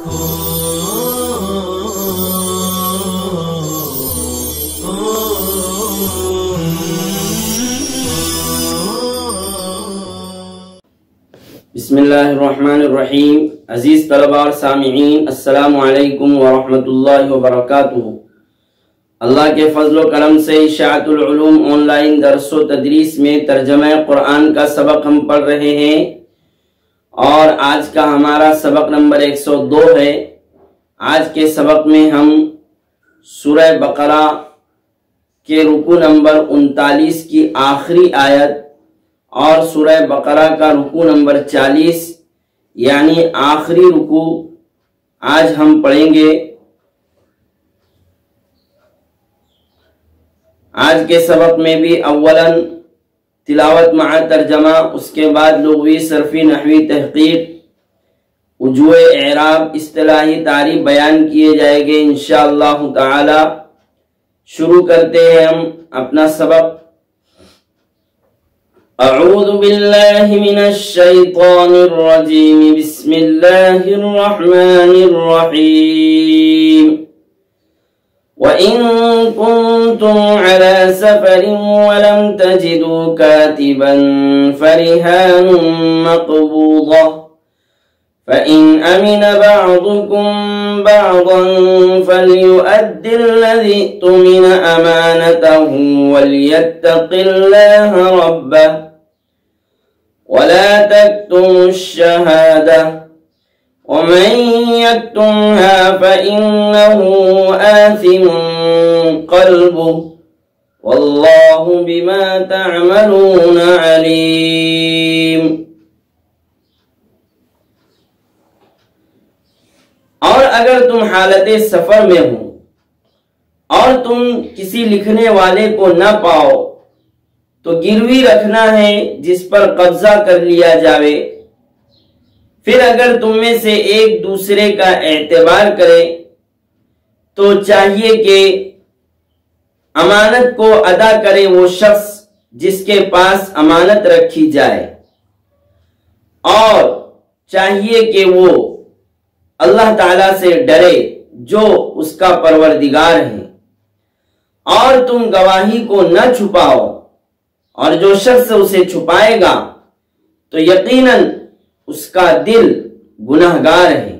بسم اللہ الرحمن الرحیم۔ عزیز طلباء اور سامعین، السلام علیکم ورحمۃ اللہ وبرکاتہ۔ اللہ کے فضل و کرم سے اشاعت العلوم آن لائن درس و تدریس میں ترجمہ قرآن کا سبق ہم پڑھ رہے ہیں، اور آج کا ہمارا سبق نمبر 102 ہے۔ آج کے سبق میں ہم سورہ بقرہ کے رکوع نمبر 39 کی آخری آیت اور سورہ بقرہ کا رکوع نمبر 40 یعنی آخری رکوع آج ہم پڑھیں گے۔ آج کے سبق میں بھی اولاً تلاوت مع ترجمہ، اس کے بعد لغوی صرفی نحوی تحقیق، وجوہ اعراب، اصطلاحی تعریف بیان کیے جائیں گے انشاءاللہ تعالی۔ شروع کرتے ہیں ہم اپنا سبق۔ اعوذ باللہ من الشیطان الرجیم، بسم اللہ الرحمن الرحیم۔ وَإِن كُنتُمْ عَلَى سَفَرٍ وَلَمْ تَجِدُوا كَاتِبًا فَرِهَانٌ مَّقْبُوضَةٌ فَإِنْ أَمِنَ بَعْضُكُمْ بَعْضًا فَلْيُؤَدِّ الَّذِي اؤْتُمِنَ أَمَانَتَهُ وَلْيَتَّقِ اللَّهَ رَبَّهُ وَلَا تَكْتُمُوا الشَّهَادَةَ وَمَن يَكْتُمْهَا فَإِنَّهُ آثِمٌ قَلْبُهُ وَاللَّهُ بِمَا تَعْمَلُونَ عَلِيمٌ۔ اور اگر تم حالت سفر میں ہو اور تم کسی لکھنے والے کو نہ پاؤ تو گروی رکھنا ہے جس پر قبضہ کر لیا جاوے۔ پھر اگر تم میں سے ایک دوسرے کا اعتبار کرے تو چاہیے کہ امانت کو ادا کرے وہ شخص جس کے پاس امانت رکھی جائے، اور چاہیے کہ وہ اللہ تعالیٰ سے ڈرے جو اس کا پروردگار ہے، اور تم گواہی کو نہ چھپاؤ، اور جو شخص اسے چھپائے گا تو یقیناً اس کا دل گناہگار ہے،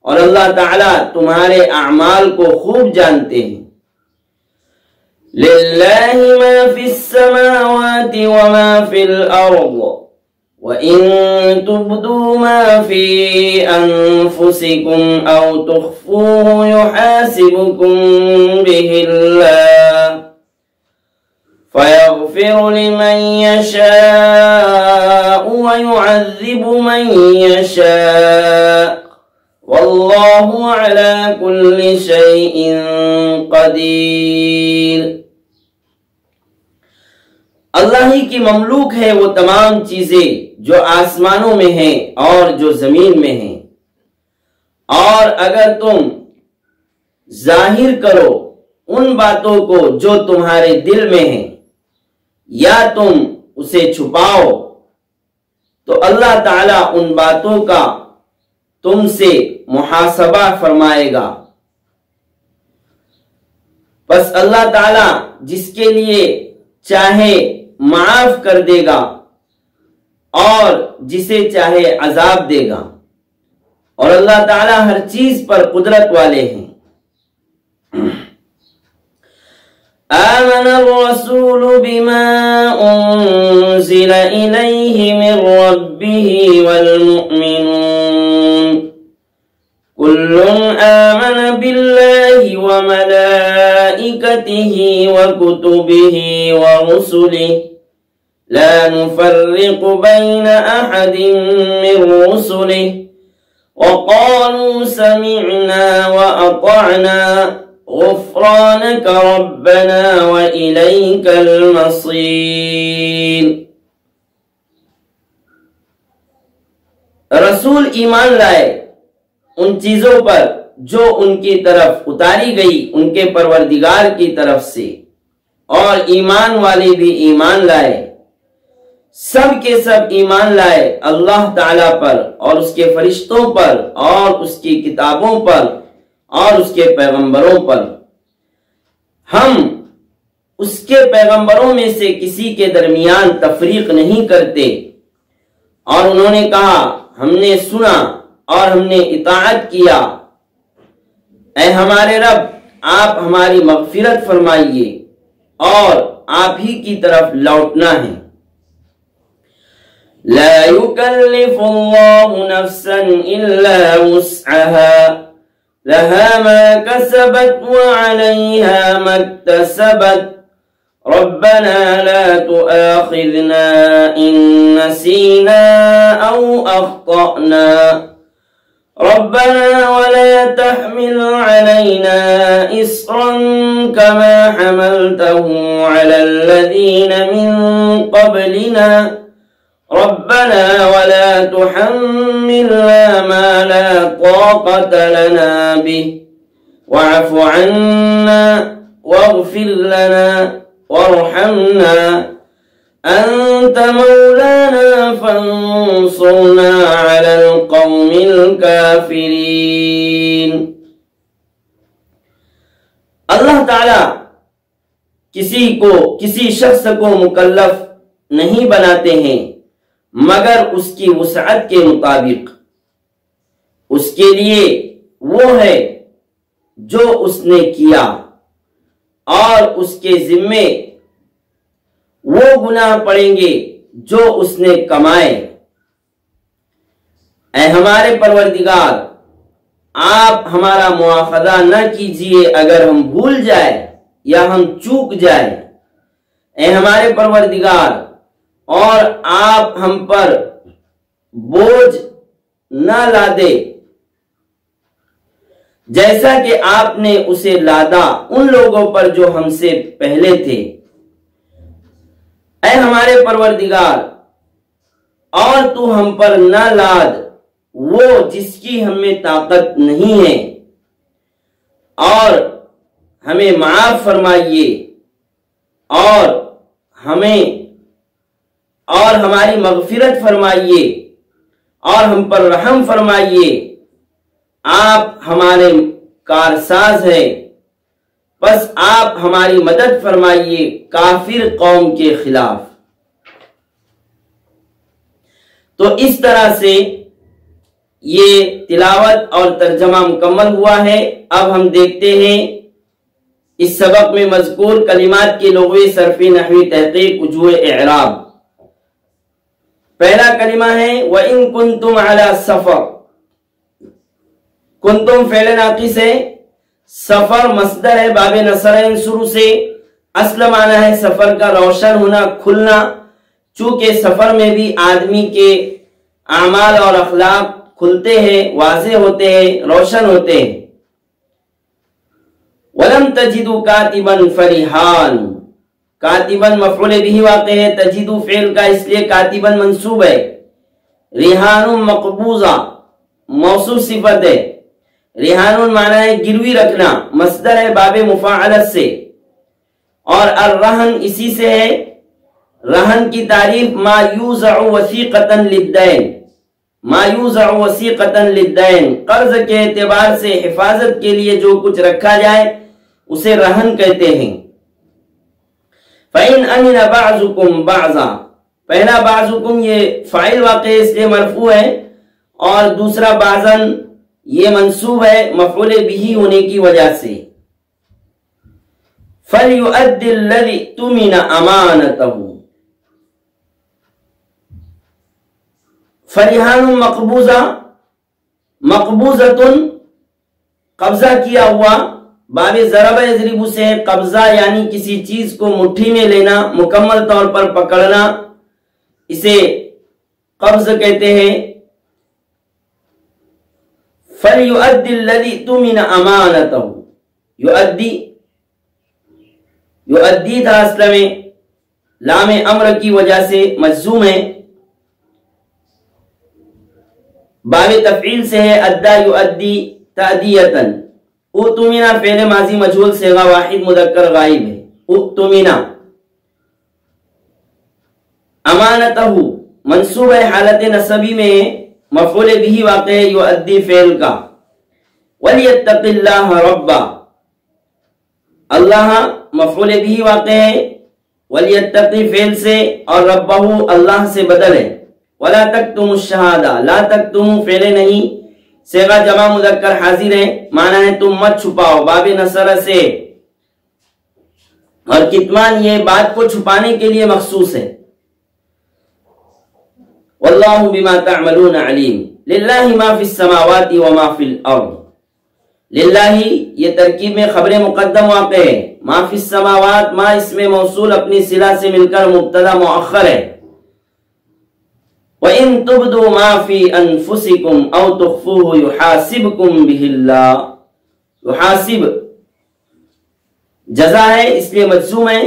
اور اللہ تعالیٰ تمہارے اعمال کو خوب جانتے ہیں۔ لِلَّهِ مَا فِي السَّمَاوَاتِ وَمَا فِي الْأَرْضِ وَإِن تُبْدُوا مَا فِي أَنفُسِكُمْ أَوْ تُخْفُوهُ يُحَاسِبْكُم بِهِ اللَّهُ فَيَغْفِرُ لِمَن يَشَاءُ وَيُعَذِّبُ مَن يَشَاءُ وَاللَّهُ عَلَى كُلِّ شَيْءٍ قَدِيرٌ۔ اللہ ہی کی مملوک ہے وہ تمام چیزیں جو آسمانوں میں ہیں اور جو زمین میں ہیں، اور اگر تم ظاہر کرو ان باتوں کو جو تمہارے دل میں ہیں یا تم اسے چھپاؤ تو اللہ تعالیٰ ان باتوں کا تم سے محاسبہ فرمائے گا۔ بس اللہ تعالیٰ جس کے لیے چاہے معاف کر دے گا اور جسے چاہے عذاب دے گا، اور اللہ تعالیٰ ہر چیز پر قدرت والے ہیں۔ آمن الرسول بما انزل الیہ من ربہ والمؤمنون كل آمن بالله وملائكته وكتبه ورسله لا نفرق بين أحد من رسله وقالوا سمعنا وأطعنا غفرانك ربنا وإليك المصير۔ رسول ایمان لائے ان چیزوں پر جو ان کی طرف اتاری گئی ان کے پروردگار کی طرف سے، اور ایمان والے بھی ایمان لائے سب کے سب ایمان لائے اللہ تعالی پر اور اس کے فرشتوں پر اور اس کی کتابوں پر اور اس کے پیغمبروں پر۔ ہم اس کے پیغمبروں میں سے کسی کے درمیان تفریق نہیں کرتے۔ اور انہوں نے کہا ہم نے سنا اور ہم نے اطاعت کیا، اے ہمارے رب آپ ہماری مغفرت فرمائیے اور آپ ہی کی طرف لوٹنا ہے۔ لا يكلف الله نفسا إلا وسعها لها ما كسبت وعليها ما اكتسبت ربنا لا تؤاخذنا إن نسينا أو أخطأنا ربنا ولا تحمل علينا إصرا كما حملته على الذين من قبلنا ربنا ولا تحملنا ما لا طاقة لنا به واعف عنا واغفر لنا وارحمنا أنت مولانا فانصرنا على القوم الكافرين۔ اللہ تعالی کسی شخص کو مکلف نہیں بناتے ہیں مگر اس کی وسعت کے مطابق۔ اس کے لیے وہ ہے جو اس نے کیا اور اس کے ذمے وہ گناہ پڑیں گے جو اس نے کمائے۔ اے ہمارے پروردگار آپ ہمارا مواخذہ نہ کیجیے اگر ہم بھول جائیں یا ہم چوک جائیں۔ اے ہمارے پروردگار اور آپ ہم پر بوجھ نہ لادے جیسا کہ آپ نے اسے لادا ان لوگوں پر جو ہم سے پہلے تھے۔ اے ہمارے پروردگار اور تو ہم پر نہ لاد وہ جس کی ہم میں طاقت نہیں ہے، اور ہمیں معاف فرمائیے اور ہماری مغفرت فرمائیے اور ہم پر رحم فرمائیے۔ آپ ہمارے کارساز ہیں، بس آپ ہماری مدد فرمائیے کافر قوم کے خلاف۔ تو اس طرح سے یہ تلاوت اور ترجمہ مکمل ہوا ہے۔ اب ہم دیکھتے ہیں اس سبق میں مذکور کلمات کی لغوی صرفی نحوی تحقیق وجوہ اعراب۔ پہلا کلمہ ہے وَإِن كُنتُمْ عَلَى سَفَر۔ کنتم فعل ناقص ہے، سفر مصدر ہے باب نصرین شروع سے، اصل معنی ہے سفر کا روشن ہونا، کھلنا، چونکہ سفر میں بھی آدمی کے اعمال اور اخلاق کھلتے ہیں، واضح ہوتے ہیں، روشن ہوتے ہیں۔ وَلَمْ تَجِدُوا كَاتِبًا فَرِحَانٌ، کاتباً مفعول بھی واقع ہے، تجدو فعل کا اس لیے کاتباً منصوب ہے۔ ریحان مقبوضہ موصوف صفت ہے، ریحان معنی ہے گروی رکھنا، مصدر ہے باب مفاعلت سے، اور الرہن اسی سے ہے۔ رہن کی تعریف ما یوزع وثیقۃ للدین، ما یوزع وثیقۃ للدین، قرض کے اعتبار سے حفاظت کے لیے جو کچھ رکھا جائے اسے رہن کہتے ہیں۔ فَإِنْ أَمِنَ بَعْضُكُمْ بَعْضًا، پہلا بعضکم یہ فاعل واقع ہے اس لیے مرفوع ہے، اور دوسرا بعضاً یہ منصوب ہے مفعول بھی ہونے کی وجہ سے۔ فَلْيُؤَدِّ الَّذِي اؤْتُمِنَ أَمَانَتَهُ، فریحان مقبوضہ، مقبوضۃ قبضہ کیا ہوا، باب ضرب یضرب سے قبضہ یعنی کسی چیز کو مٹھی میں لینا، مکمل طور پر پکڑنا، اسے قبض کہتے ہیں۔ فَلْيُؤَدِّ الَّذِي اؤْتُمِنَ أَمَانَتَهُ، یؤدی تھا اصل میں، لام امر کی وجہ سے مجزوم ہے، باب تفعیل سے ہے ادا یؤدی تأدیتاً۔ اؤتمنا فعل ماضی مجہول صیغہ واحد مذکر غائب ہے، اؤتمنا۔ امانتہ منصوب ہے حالت نصبی میں مفعول بھی واقع ہے یؤدی فعل کا. وَلْيَتَّقِ اللَّهَ رَبَّا اللہ مفعول بھی واقع ہے وَلْيَتَّقِ فعل سے اور ربہ اللہ سے بدل ہے. وَلَا تَكْتُمُ الشَّهَادَةَ لا تَكْتُمُ فعل نہیں صیغہ جمع مذکر حاضر ہے معنی ہے تم مت چھپاؤ باب نصر سے اور کتمان یہ بات کو چھپانے کے لیے مخصوص ہے. واللہ بما تعملون علیم للہ ما فی السماوات وما فی الارض. للہ یہ ترکیب میں خبر مقدم واقع ہے. ما فی السماوات ما اس میں موصول اپنی صلہ سے مل کر مبتدا مؤخر ہے. وَإِن تُبْدُوا مَا فِي أَنفُسِكُمْ أَوْ تُخْفُوهُ يُحَاسِبْكُمْ بِهِ اللَّهُ. يحاسب جزا ہے اس لیے مجزوم ہے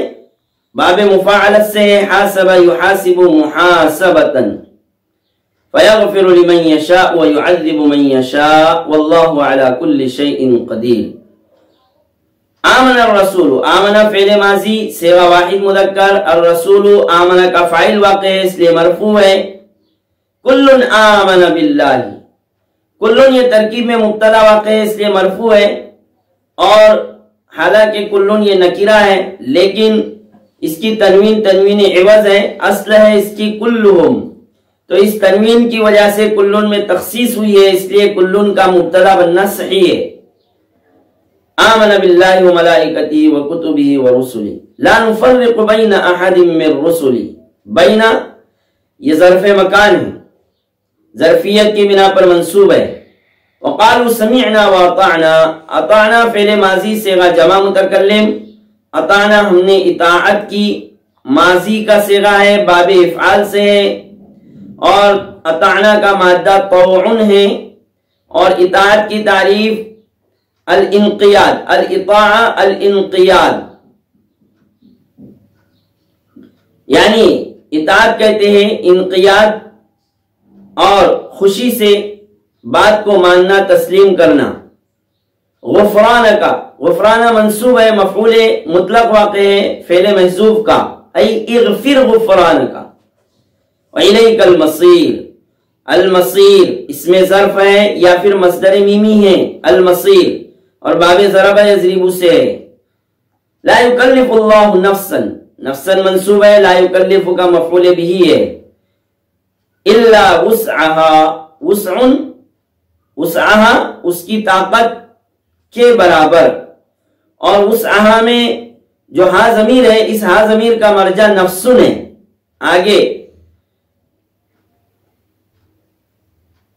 باب مفاعلت سے ہے حاسب يحاسب محاسبة فَيَغْفِرُ لِمَنْ يَشَاءُ وَيُعَذِّبُ مَنْ يَشَاءُ وَاللَّهُ عَلَى كُلِّ شَيْءٍ قَدِيرٌ. آمن الرسول آمن فعل ماضی صیغہ واحد مذکر الرسول آمن کا فاعل واقع ہے اس لیے مرفوع ہے. کل آمن باللہ کل یہ ترکیب میں مبتدا واقع ہے اس لیے مرفوع ہے اور حالانکہ کل یہ نکرہ ہے لیکن اس کی تنوین عوض ہے اصل ہے اس کی کلہم تو اس تنوین کی وجہ سے کل میں تخصیص ہوئی ہے اس لیے کل کا مبتدا بننا صحیح ہے. آمن باللہ وملائکتہ وکتبہ ورسلہ لا نفرق بین احد من رسلہ. بین یہ ظرف مکان ہے ظرفیت کی بنا پر منصوب ہے. وقالوا سمعنا واطعنا اطعنا فعل ماضی صیغہ جمع متکلم اطعنا ہم نے اطاعت کی ماضی کا صیغہ ہے باب افعال سے ہے اور اطعنا کا مادہ طوع ہے اور اطاعت کی تعریف الانقیاد الاطاعہ الانقیاد یعنی اطاعت کہتے ہیں انقیاد اور خوشی سے بات کو ماننا تسلیم کرنا. غفران کا غفرانہ منصوب ہے مفعول مطلق واقع ہے فعل محذوف کا ای اغفر غفران کا. وإلیک المصیر المصیر اس میں ظرف ہے یا پھر مصدر میمی ہے المصیر اور باب ضرب یضرب سے ہے. لا یکلف اللہ نفسا نفسا منصوب ہے لا یکلف کا مفعول بھی ہے الا وسعها وسع وسعها اس کی طاقت کے برابر اور وسعها میں جو ہا ضمیر ہے اس ہا ضمیر کا مرجع نفسن ہے آگے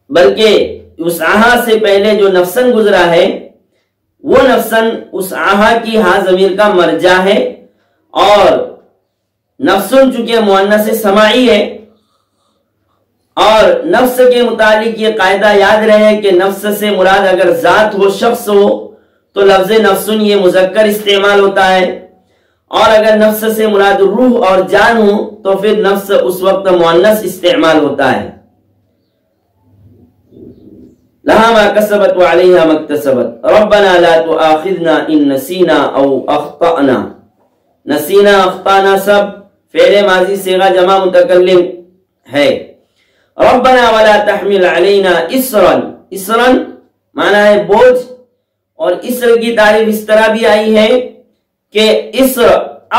بلکہ وسعها سے پہلے جو نفسن گزرا ہے وہ نفسن وسعها کی ہا ضمیر کا مرجع ہے اور نفسن چونکہ مؤنث سماعی ہے اور نفس کے متعلق یہ قاعدہ یاد رہے کہ نفس سے مراد اگر ذات ہو شخص ہو تو لفظ نفسن یہ مذکر استعمال ہوتا ہے اور اگر نفس سے مراد روح اور جان ہو تو پھر نفس اس وقت مؤنث استعمال ہوتا ہے. لها ما كسبت وعليها ما اكتسبت ربنا لا تؤاخذنا ان نسينا او اخطأنا. نسینا اخطانا سب فعل ماضی صیغہ جمع متکلم ہے. ربنا ولا تحمل علينا اسرا اسرا معنی ہے بوجھ اور اسر کی تعریف اس طرح بھی آئی ہے کہ اسر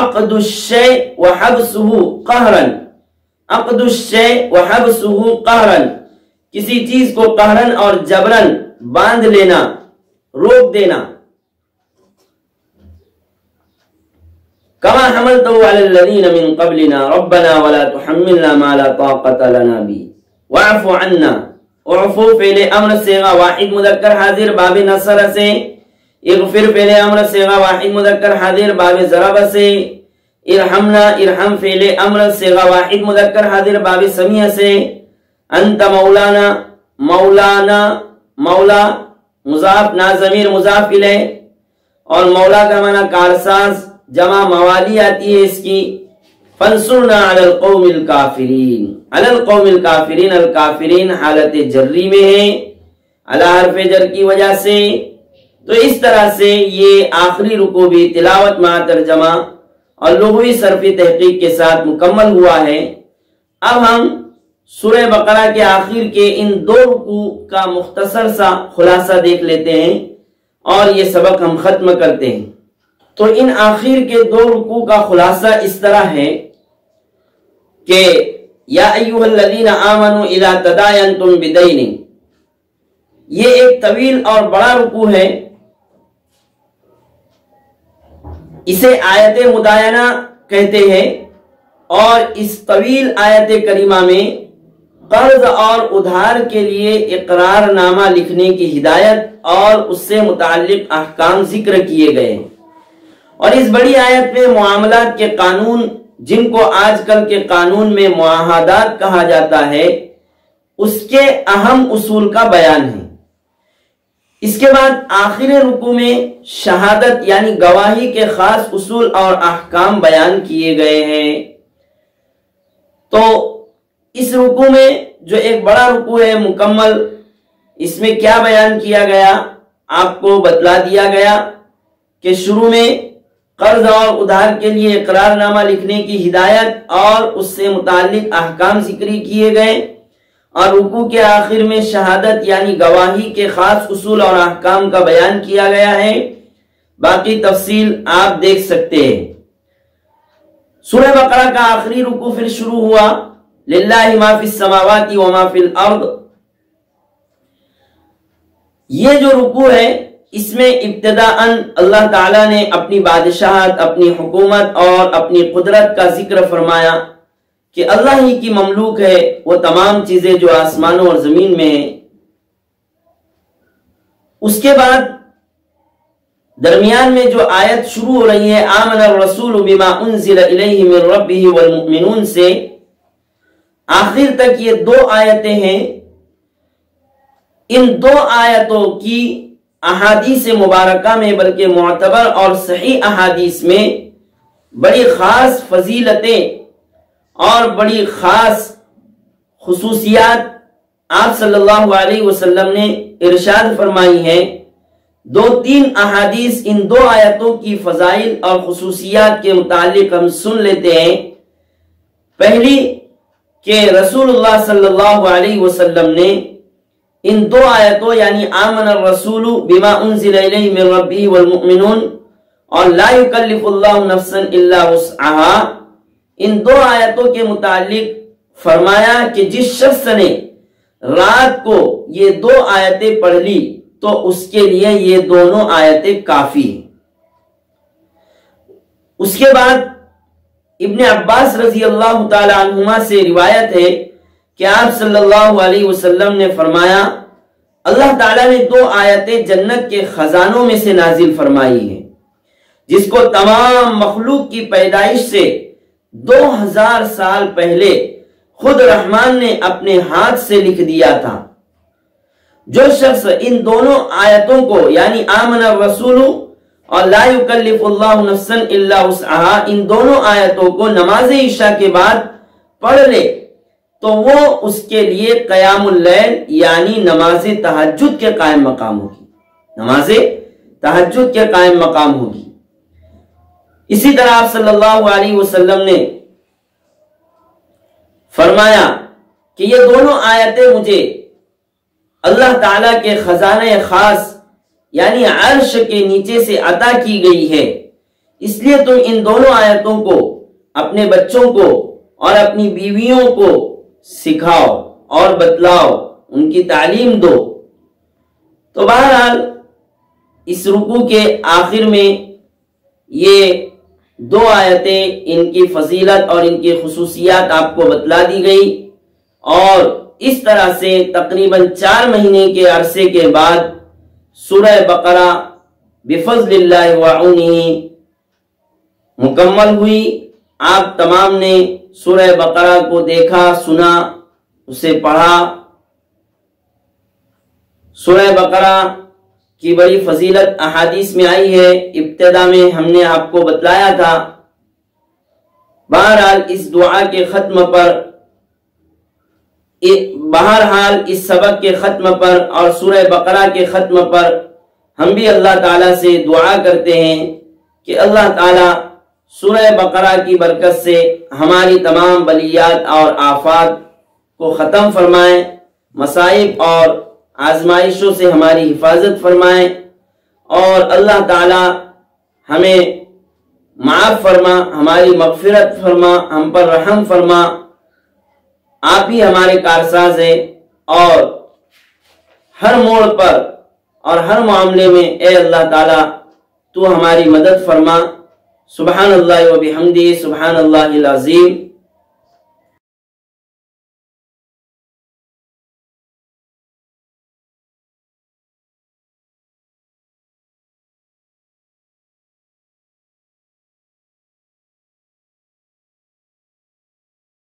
عقد الشيء وحبسه قهرا عقد الشيء وحبسه قهرا کسی چیز کو قہرن اور جبرن باندھ لینا روک دینا. کما حملته على الذين من قبلنا ربنا ولا تحملنا ما لا طاقة لنا به واعف عنا. اعفو فعل امر صیغہ واحد مذکر حاضر باب نصر سے اغفر فعل امر صیغہ واحد مذکر حاضر باب ضرب سے ارحمنا ارحم فعل امر صیغہ واحد مذکر حاضر باب سمیع سے انت مولانا مولانا مولا مضاف نا ضمیر مضاف الیہ اور مولا کا معنی کارساز جمع موالی آتی ہے اس کی. فانصرنا علی القوم الکافرین علی القوم الکافرین الکافرین حالت جری میں ہے علی حرف جر کی وجہ سے. تو اس طرح سے یہ آخری رکوع بھی تلاوت مع ترجمہ اور لغوی صرفی تحقیق کے ساتھ مکمل ہوا ہے اب ہم سورہ بقرہ کے آخر کے ان 2 رکوع کا مختصر سا خلاصہ دیکھ لیتے ہیں اور یہ سبق ہم ختم کرتے ہیں۔ تو ان آخر کے 2 رکوع کا خلاصہ اس طرح ہے کہ یا ایھا الذین آمنوا اذا تداینتم بدین، یہ ایک طویل اور بڑا رکوع ہے، اسے آیت مداینہ کہتے ہیں، اور اس طویل آیت کریمہ میں قرض اور ادھار کے لیے اقرار نامہ لکھنے کی ہدایت اور اس سے متعلق احکام ذکر کیے گئے ہیں، اور اس بڑی آیت میں معاملات کے قانون، جن کو آج کل کے قانون میں معاہدات کہا جاتا ہے، اس کے اہم اصول کا بیان ہے۔ اس کے بعد آخر رکوع میں شہادت یعنی گواہی کے خاص اصول اور احکام بیان کیے گئے ہیں۔ تو اس رکوع میں جو ایک بڑا رکوع ہے مکمل، اس میں کیا بیان کیا گیا آپ کو بتلا دیا گیا کہ شروع میں قرض اور ادھار کے لیے اقرار نامہ لکھنے کی ہدایت اور اس سے متعلق احکام ذکری کیے گئے، اور رکوع کے آخر میں شہادت یعنی گواہی کے خاص اصول اور احکام کا بیان کیا گیا ہے۔ باقی تفصیل آپ دیکھ سکتے ہیں۔ سورہ بقرہ کا آخری رکوع پھر شروع ہوا للہ ما فی السماوات و ما فی الارض۔ یہ جو رکوع ہے اس میں ابتداءً اللہ تعالیٰ نے اپنی بادشاہت، اپنی حکومت اور اپنی قدرت کا ذکر فرمایا کہ اللہ ہی کی مملوک ہے وہ تمام چیزیں جو آسمانوں اور زمین میں ہیں۔ اس کے بعد درمیان میں جو آیت شروع ہو رہی ہے آمن الرسول بما انزل الیہ من ربہ والمؤمنون سے، آخر تک یہ 2 آیتیں ہیں۔ ان 2 آیتوں کی احادیث مبارکہ میں، بلکہ معتبر اور صحیح احادیث میں بڑی خاص فضیلتیں اور بڑی خاص خصوصیات آپ صلی اللہ علیہ وسلم نے ارشاد فرمائی ہیں۔ 2-3 احادیث ان 2 آیتوں کی فضائل اور خصوصیات کے متعلق ہم سن لیتے ہیں۔ پہلی کہ رسول اللہ صلی اللہ علیہ وسلم نے ان 2 آیتوں یعنی آمن الرسول بما انزل الیہ من ربہ والمؤمنون اور لا یکلف اللہ نفسا الا وسعها، ان 2 آیتوں کے متعلق فرمایا کہ جس شخص نے رات کو یہ 2 آیتیں پڑھ لی تو اس کے لیے یہ دونوں آیتیں کافی ہیں۔ اس کے بعد ابن عباس رضی اللہ تعالی عنہما سے روایت ہے کہ آپ صلی اللہ علیہ وسلم نے فرمایا اللہ تعالیٰ نے 2 آیتیں جنت کے خزانوں میں سے نازل فرمائی ہیں، جس کو تمام مخلوق کی پیدائش سے 2000 سال پہلے خود رحمان نے اپنے ہاتھ سے لکھ دیا تھا۔ جو شخص ان دونوں آیتوں کو یعنی آمن الرسول اور لا یکلف اللہ نفسا الا وسعها، ان دونوں آیتوں کو نماز عشاء کے بعد پڑھ لے تو وہ اس کے لیے قیام اللیل یعنی نماز تہجد کے قائم مقام ہوگی، نماز تہجد کے قائم مقام ہوگی۔ اسی طرح آپ صلی اللہ علیہ وسلم نے فرمایا کہ یہ دونوں آیتیں مجھے اللہ تعالیٰ کے خزانہ خاص یعنی عرش کے نیچے سے عطا کی گئی ہے، اس لیے تم ان دونوں آیتوں کو اپنے بچوں کو اور اپنی بیویوں کو سکھاؤ اور بتلاؤ، ان کی تعلیم دو۔ تو بہرحال اس رکوع کے آخر میں یہ 2 آیتیں، ان کی فضیلت اور ان کی خصوصیات آپ کو بتلا دی گئی، اور اس طرح سے تقریباً 4 مہینے کے عرصے کے بعد سورہ بقرہ بفضل اللہ وعونہ مکمل ہوئی۔ آپ تمام نے سورہ بقرہ کو دیکھا، سنا، اسے پڑھا۔ سورہ بقرہ کی بڑی فضیلت احادیث میں آئی ہے، ابتدا میں ہم نے آپ کو بتلایا تھا۔ بہرحال اس دعا کے ختم پر، بہرحال اس سبق کے ختم پر اور سورہ بقرہ کے ختم پر ہم بھی اللہ تعالیٰ سے دعا کرتے ہیں کہ اللہ تعالیٰ سورہ بقرہ کی برکت سے ہماری تمام بلیات اور آفات کو ختم فرمائیں، مصائب اور آزمائشوں سے ہماری حفاظت فرمائیں، اور اللہ تعالی ہمیں معاف فرما، ہماری مغفرت فرما، ہم پر رحم فرما۔ آپ ہی ہمارے کارساز ہیں، اور ہر موڑ پر اور ہر معاملے میں اے اللہ تعالی تو ہماری مدد فرما۔ سبحان اللہ و بحمدہ، سبحان اللہ العظیم۔